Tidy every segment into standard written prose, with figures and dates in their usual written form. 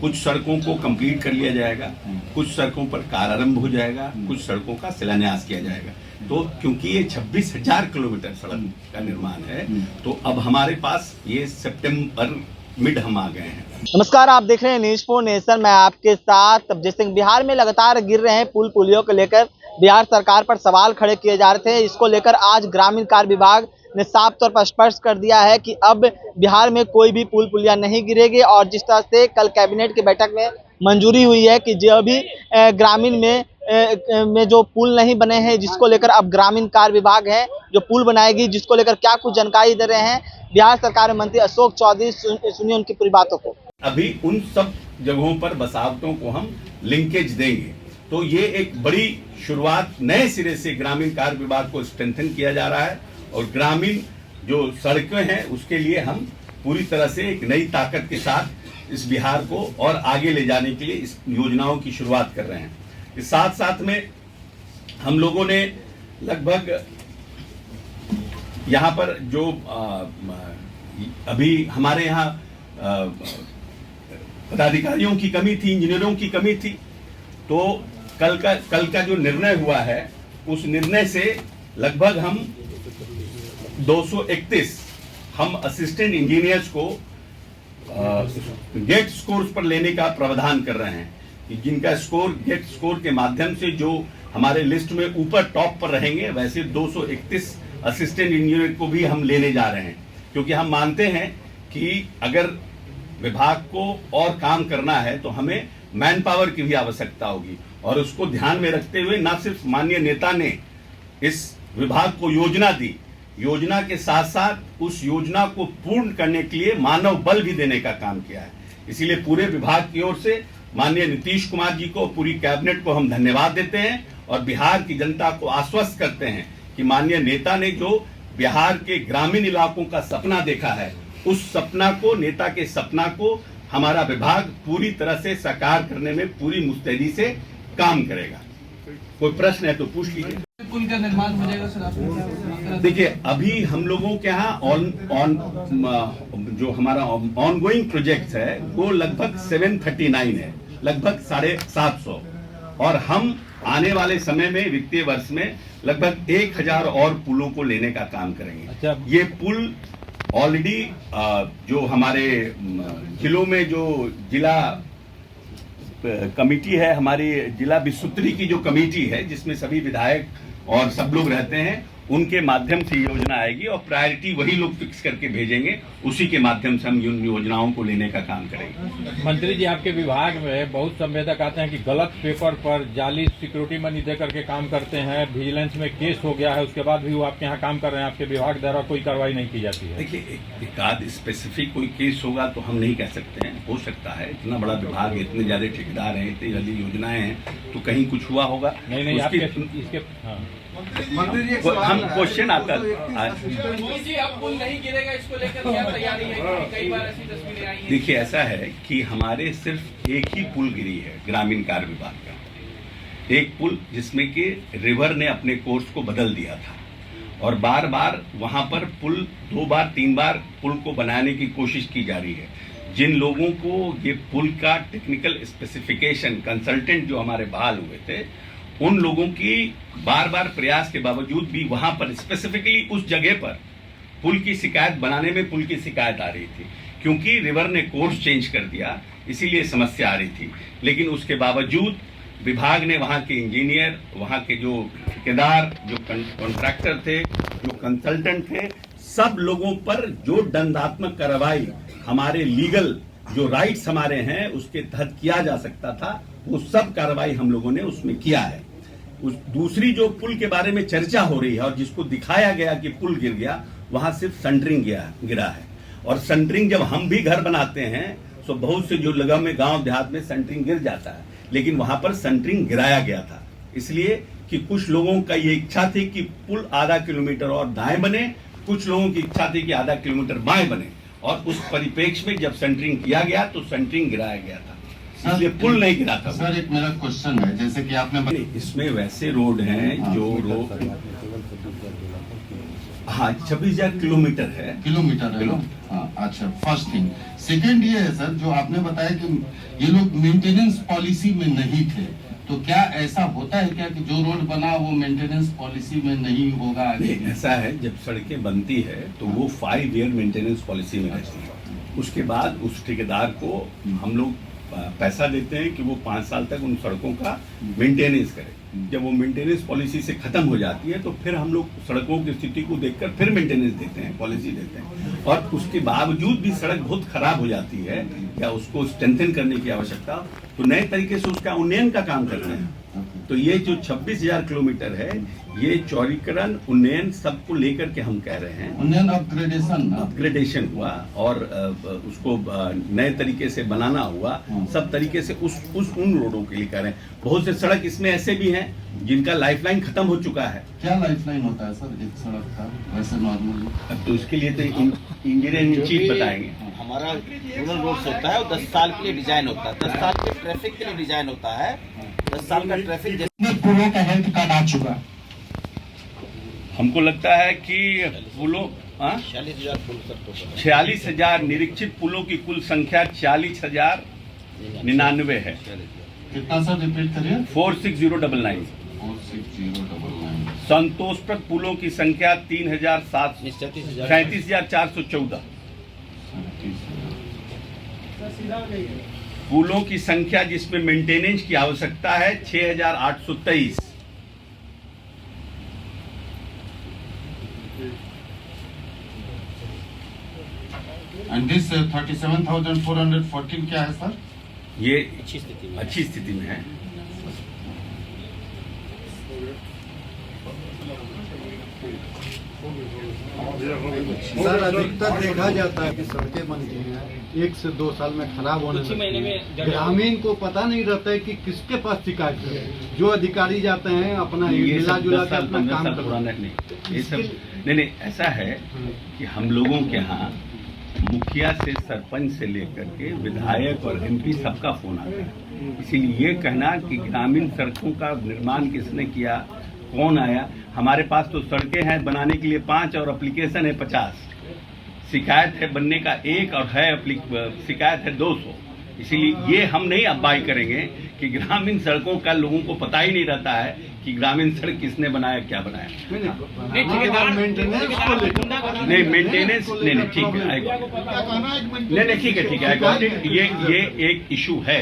कुछ सड़कों को कंप्लीट कर लिया जाएगा, कुछ सड़कों पर कार्यारंभ हो जाएगा, कुछ सड़कों का शिलान्यास किया जाएगा। तो क्योंकि ये 26,000 किलोमीटर सड़क का निर्माण है, तो अब हमारे पास ये सितंबर मिड हम आ गए हैं। नमस्कार, आप देख रहे हैं न्यूज़ फॉर नेशन। मैं आपके साथ तबजीत सिंह। बिहार में लगातार गिर रहे हैं पुल पुलियों को लेकर बिहार सरकार पर सवाल खड़े किए जा रहे थे। इसको लेकर आज ग्रामीण कार्य विभाग ने साफ तौर पर स्पष्ट कर दिया है कि अब बिहार में कोई भी पुल पुलिया नहीं गिरेगी। और जिस तरह से कल कैबिनेट की बैठक में मंजूरी हुई है कि जो भी ग्रामीण में जो पुल नहीं बने हैं, जिसको लेकर अब ग्रामीण कार्य विभाग है जो पुल बनाएगी, जिसको लेकर क्या कुछ जानकारी दे रहे हैं बिहार सरकार में मंत्री अशोक चौधरी। सुनिए उनकी पूरी बातों को। अभी उन सब जगहों पर बसावटों को हम लिंकेज देंगे, तो ये एक बड़ी शुरुआत नए सिरे से ग्रामीण कार्य विभाग को स्ट्रेंथन किया जा रहा है। और ग्रामीण जो सड़कें हैं उसके लिए हम पूरी तरह से एक नई ताकत के साथ इस बिहार को और आगे ले जाने के लिए इस योजनाओं की शुरुआत कर रहे हैं। इस साथ साथ में हम लोगों ने लगभग यहाँ पर जो अभी हमारे यहाँ पदाधिकारियों की कमी थी, इंजीनियरों की कमी थी, तो कल का जो निर्णय हुआ है उस निर्णय से लगभग हम 231 हम असिस्टेंट इंजीनियर्स को गेट स्कोर्स पर लेने का प्रावधान कर रहे हैं कि जिनका स्कोर गेट स्कोर के माध्यम से जो हमारे लिस्ट में ऊपर टॉप पर रहेंगे, वैसे 231 असिस्टेंट इंजीनियर को भी हम लेने जा रहे हैं। क्योंकि हम मानते हैं कि अगर विभाग को और काम करना है तो हमें मैन पावर की भी आवश्यकता होगी। और उसको ध्यान में रखते हुए न सिर्फ माननीय नेता ने इस विभाग को योजना दी, योजना के साथ साथ उस योजना को पूर्ण करने के लिए मानव बल भी देने का काम किया है। इसीलिए पूरे विभाग की ओर से माननीय नीतीश कुमार जी को, पूरी कैबिनेट को हम धन्यवाद देते हैं और बिहार की जनता को आश्वस्त करते हैं कि माननीय नेता ने जो बिहार के ग्रामीण इलाकों का सपना देखा है, उस सपना को, नेता के सपना को हमारा विभाग पूरी तरह से साकार करने में पूरी मुस्तैदी से काम करेगा। कोई प्रश्न है तो पूछ लीजिए। पुल का निर्माण हो जाएगा सर? देखिए, अभी हम लोगों के यहाँ जो हमारा ऑनगोइंग प्रोजेक्ट है वो लगभग 739 है, लगभग 750, और हम आने वाले समय में वित्तीय वर्ष में लगभग 1000 और पुलों को लेने का काम करेंगे। अच्छा। ये पुल ऑलरेडी जो हमारे जिलों में जो जिला कमेटी है, हमारी जिला विस्तृति की जो कमेटी है जिसमें सभी विधायक और सब लोग रहते हैं, उनके माध्यम से योजना आएगी और प्रायोरिटी वही लोग फिक्स करके भेजेंगे, उसी के माध्यम से हम इन योजनाओं को लेने का काम करेंगे। मंत्री जी, आपके विभाग में बहुत संवेदक आते हैं कि गलत पेपर पर जाली सिक्योरिटी मनी दे करके काम करते हैं, विजिलेंस में केस हो गया है, उसके बाद भी वो आपके यहाँ काम कर रहे हैं, आपके विभाग द्वारा कोई कार्रवाई नहीं की जाती है। देखिए, एक आध स्पेसिफिक कोई केस होगा तो हम नहीं कह सकते हैं, हो सकता है, इतना बड़ा विभाग है, इतने ज्यादा ठेकेदार हैं, इतनी जल्दी योजनाएं हैं, तो कहीं कुछ हुआ होगा। नहीं, आपके इसके हम क्वेश्चन आपका जी, अब पुल नहीं गिरेगा, इसको लेकर क्या तैयारी है? कई बार ऐसी तस्वीरें आई हैं। देखिए, ऐसा है कि हमारे सिर्फ एक ही पुल गिरी है ग्रामीण कार्य विभाग का, एक पुल जिसमें कि रिवर ने अपने कोर्स को बदल दिया था और बार बार वहां पर पुल 2 बार 3 बार पुल को बनाने की कोशिश की जा रही है। जिन लोगों को ये पुल का टेक्निकल स्पेसिफिकेशन कंसल्टेंट जो हमारे बहाल हुए थे, उन लोगों की बार बार प्रयास के बावजूद भी वहां पर स्पेसिफिकली उस जगह पर पुल की शिकायत बनाने में पुल की शिकायत आ रही थी, क्योंकि रिवर ने कोर्स चेंज कर दिया, इसीलिए समस्या आ रही थी। लेकिन उसके बावजूद विभाग ने वहां के इंजीनियर, वहां के जो ठेकेदार, जो कॉन्ट्रैक्टर थे, जो कंसल्टेंट थे, सब लोगों पर जो दंडात्मक कार्रवाई हमारे लीगल जो राइट्स हमारे हैं उसके तहत किया जा सकता था, वो सब कार्रवाई हम लोगों ने उसमें किया है। उस दूसरी जो पुल के बारे में चर्चा हो रही है और जिसको दिखाया गया कि पुल गिर गया, वहां सिर्फ सेंटरिंग गिरा है। और सेंटरिंग जब हम भी घर बनाते हैं तो बहुत से जो जगह में गांव देहात में सेंटरिंग गिर जाता है, लेकिन वहां पर सेंटरिंग गिराया गया था इसलिए कि कुछ लोगों का ये इच्छा थी कि पुल आधा किलोमीटर और दाएं बने, कुछ लोगों की इच्छा थी कि आधा किलोमीटर बाएं बने, और उस परिप्रेक्ष्य में जब सेंटरिंग किया गया तो सेंटरिंग गिराया गया था, इसलिए पुल नहीं गिरा था। सर, एक मेरा क्वेश्चन है, जैसे कि आपने इसमें वैसे रोड हैं जो रोड हाँ 26,000 किलोमीटर है। किलोमीटर है ना? हाँ, अच्छा, फर्स्ट थिंग। सेकंड ये है सर, जो आपने बताया कि ये लोग मेंटेनेंस पॉलिसी में नहीं थे, तो क्या ऐसा होता है क्या कि जो रोड बना वो मेंटेनेंस पॉलिसी में नहीं होगा आगे? नहीं, ऐसा है, जब सड़कें बनती है तो वो 5 ईयर मेंटेनेंस पॉलिसी में रहती है। उसके बाद उस ठेकेदार को हम लोग पैसा देते हैं कि वो 5 साल तक उन सड़कों का मेंटेनेंस करे। जब वो मेंटेनेंस पॉलिसी से खत्म हो जाती है तो फिर हम लोग सड़कों की स्थिति को देखकर फिर मेंटेनेंस देते हैं, पॉलिसी देते हैं। और उसके बावजूद भी सड़क बहुत खराब हो जाती है या उसको स्ट्रेंथन करने की आवश्यकता, तो नए तरीके से उसका उन्नयन का काम करते हैं। तो ये जो 26,000 किलोमीटर है, ये चौड़ीकरण उन्नयन सबको लेकर के हम कह रहे हैं। उन्नयन अपग्रेडेशन हुआ और उसको नए तरीके से बनाना हुआ, सब तरीके से उन रोडों के लिए कह रहे हैं। बहुत से सड़क इसमें ऐसे भी हैं जिनका लाइफलाइन खत्म हो चुका है। क्या लाइफलाइन होता है सर एक सड़क का वैसे नॉर्मली? अब तो इसके लिए तो इंजीनियर इन चीफ बताएंगे। हमारा रूरल रोड्स होता है, वो 10 साल के लिए डिजाइन होता है, 10 साल के ट्रैफिक के लिए डिजाइन होता है। 10 साल का ट्रैफिक पुलों का हेल्थ कार्ड आ चुका? हमको लगता है कि पुलों 46,000 निरीक्षित पुलों की कुल संख्या 40,099 है। कितना सर, रिपीट करिए? 46099। 46099। संतोषप्रद पुलों की संख्या 37,414। पुलों की संख्या जिसमें मेंटेनेंस की आवश्यकता है 6,823। एंड दिस 37,414 क्या है सर? ये अच्छी स्थिति में है। सर अधिकतर देखा जाता है कि सड़कें बनती हैं 1 से 2 साल में खराब होने लगती है। ग्रामीण को पता नहीं रहता है कि किसके पास शिकायत करें। जो अधिकारी जाते हैं अपना मिला जुला के अपना काम पुराना नहीं, ये सब नहीं, ऐसा है कि हम लोगों के यहाँ मुखिया से सरपंच से लेकर के विधायक और एमपी सबका फोन आता है। इसीलिए ये कहना कि ग्रामीण सड़कों का निर्माण किसने किया, कौन आया, हमारे पास तो सड़कें हैं बनाने के लिए 5 और एप्लीकेशन है 50, शिकायत है बनने का 1 और है शिकायत है 200। इसीलिए ये हम नहीं अब्बाई करेंगे कि ग्रामीण सड़कों का लोगों को पता ही नहीं रहता है कि ग्रामीण सड़क किसने बनाया, क्या बनाया। नहीं मेंटेनेंस नहीं, ठीक है, नहीं ठीक है, ये एक इशू है,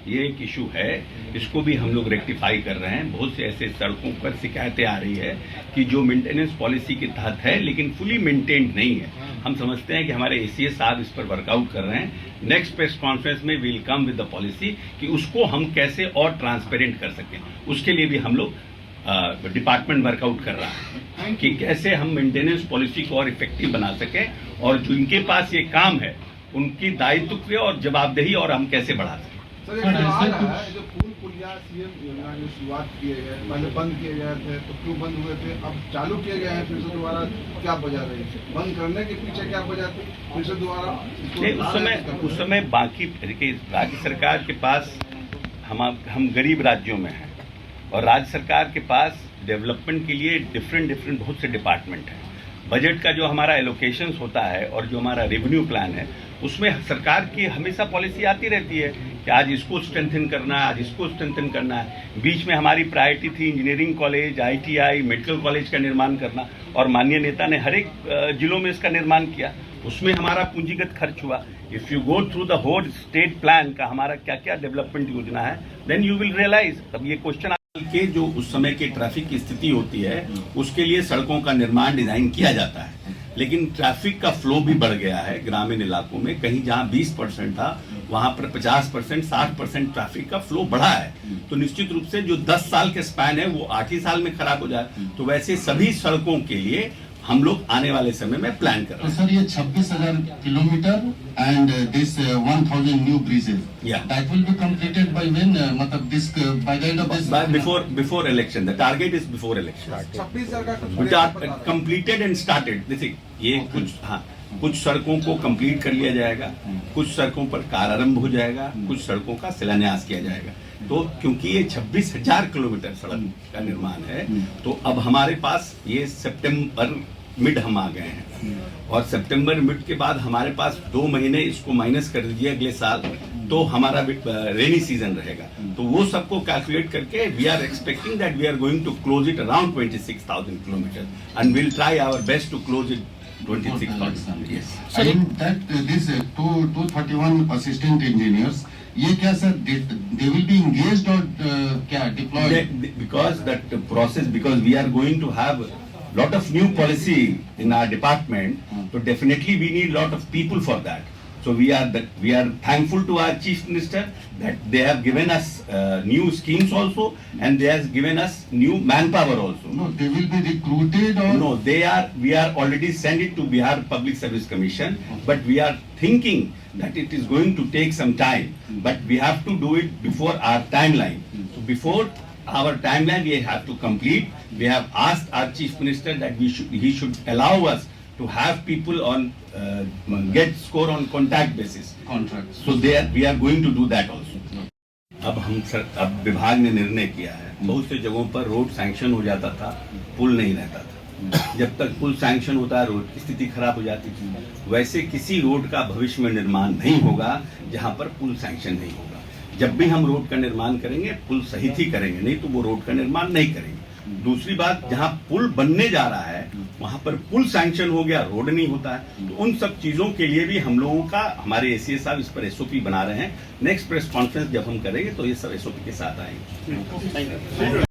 ये एक इशू है। इसको भी हम लोग रेक्टिफाई कर रहे हैं। बहुत से ऐसे सड़कों पर शिकायतें आ रही है कि जो मेंटेनेंस पॉलिसी के तहत है लेकिन फुली मेंटेन्ड नहीं है। हम समझते हैं कि हमारे एसीएस साहब इस पर वर्कआउट कर रहे हैं। नेक्स्ट प्रेस कॉन्फ्रेंस में will come with the policy कि उसको हम कैसे और ट्रांसपेरेंट कर सकें। उसके लिए भी हम लोग डिपार्टमेंट वर्कआउट कर रहा है कि कैसे हम मेंटेनेंस पॉलिसी को और इफेक्टिव बना सकें और जिनके पास ये काम है उनकी दायित्व और जवाबदेही और हम कैसे बढ़ा सकें। सर एक सवाल है, जो पुलिया सीएम योजना जो शुरुआत किए गए, पहले बंद किए गए थे तो क्यों बंद हुए थे, अब चालू किए गए हैं फिर से दोबारा, क्या वजह रही? बंद करने के पीछे क्या वजह थी, फिर से दोबारा? उस समय बाकी राज्य सरकार के पास हम गरीब राज्यों में हैं और राज्य सरकार के पास डेवलपमेंट के लिए डिफरेंट बहुत से डिपार्टमेंट हैं। बजट का जो हमारा एलोकेशंस होता है और जो हमारा रेवेन्यू प्लान है उसमें सरकार की हमेशा पॉलिसी आती रहती है कि आज इसको स्ट्रेंथन करना है, आज इसको स्ट्रेंथन करना है। बीच में हमारी प्रायोरिटी थी engineering college, ITI, medical college का निर्माण करना और माननीय नेता ने हर एक जिलों में इसका निर्माण किया। उसमें हमारा पूंजीगत खर्च हुआ। If you go through the whole state plan का हमारा क्या क्या डेवलपमेंट योजना है, देन यू विल रियलाइज। तब ये क्वेश्चन के जो उस समय के ट्रैफिक की स्थिति होती है उसके लिए सड़कों का निर्माण डिजाइन किया जाता है, लेकिन ट्रैफिक का फ्लो भी बढ़ गया है ग्रामीण इलाकों में। कहीं जहां 20% था वहां पर 50%, 60% ट्रैफिक का फ्लो बढ़ा है। तो निश्चित रूप से जो 10 साल के स्पैन है वो 8 ही साल में खराब हो जाए। तो वैसे सभी सड़कों के लिए हम लोग आने वाले समय में प्लान कर रहे हैं। तो सर ये 26,000 kilometre and this 1,000 new bridges, that will be completed by when, मतलब this by the end of this, before election. The target is before election. 26,000 का कंप्लीटेड एंड स्टार्टेड। देखिए ये कुछ सड़कों को कंप्लीट कर लिया जाएगा, कुछ सड़कों पर कार्यारंभ हो जाएगा, कुछ सड़कों का शिलान्यास किया जाएगा। तो क्योंकि ये 26,000 किलोमीटर सड़क का निर्माण है तो अब हमारे पास ये सितंबर मिड हम आ गए हैं और सितंबर मिड के बाद हमारे पास 2 महीने इसको माइनस कर दीजिए अगले साल तो हमारा रेनी सीजन रहेगा। तो वो सबको कैलकुलेट करके we are expecting that we are going to close it around 26,000 kilometre and will try our best to close it 26,000। Yes. And that this 231 assistant engineers, ये क्या sir they will be engaged or क्या deployed? Because that process, because we are going to have lot of new policy in our department, so definitely we need lot of people for that. So we are thankful to our Chief Minister that they have given us new schemes also, and they have given us new manpower also. No, they will be recruited or No, we are already sent it to Bihar Public Service Commission, but we are thinking that it is going to take some time, but we have to do it before our timeline. So before our timeline we have to complete. We have asked our Chief Minister that he should allow us to have people on get score on contact basis. contracts? So we are going to do that also. अब विभाग ने निर्णय किया है, बहुत से जगहों पर रोड सैंक्शन हो जाता था, पुल नहीं रहता था। जब तक पुल सैंक्शन होता है रोड की स्थिति खराब हो जाती थी। वैसे किसी रोड का भविष्य में निर्माण नहीं होगा जहां पर पुल सैंक्शन नहीं होगा। जब भी हम रोड का निर्माण करेंगे पुल सहित ही करेंगे, नहीं तो वो रोड का निर्माण नहीं करेंगे। दूसरी बात, जहां पुल बनने जा रहा है वहां पर पुल सैंक्शन हो गया, रोड नहीं होता है, तो उन सब चीजों के लिए भी हम लोगों का, हमारे एसीए साहब इस पर एसओपी बना रहे हैं। नेक्स्ट प्रेस कॉन्फ्रेंस जब हम करेंगे तो ये सब एसओपी के साथ आएंगे।